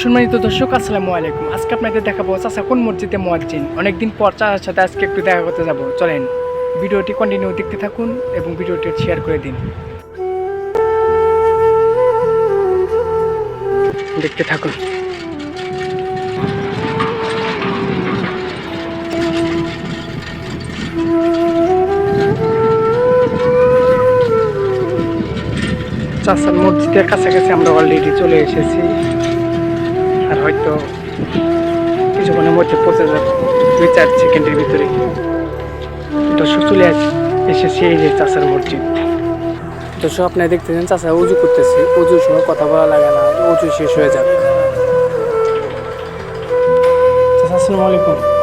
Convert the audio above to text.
সম্মানিত দর্শক, আসসালামু আলাইকুম। আজকে আপনাদের দেখাবো চাচা কোন মসজিদে মুয়াজ্জিন। অনেকদিন পর চাচার সাথে আজকে একটু দেখা করতে যাব। চলেন ভিডিওটি কন্টিনিউ দেখতে থাকুন এবং ভিডিওটি শেয়ার করে দিন। দেখতে থাকুন। চাচার মসজিদের কাছাকাছি আমরা অলরেডি চলে এসেছি, আর হয়তো কিছুক্ষণের মধ্যে পৌঁছে যাব, 2-4 সেকেন্ডের ভিতরে। দর্শক চলে এসেছি এই যে চাচার মসজিদ। দর্শক আপনারা দেখতেছেন চাচা উজু করতেছে। উজুর সময় কথা বলা লাগে না, উজু শেষ হয়ে যাবে। চাচা আসসালামু আলাইকুম।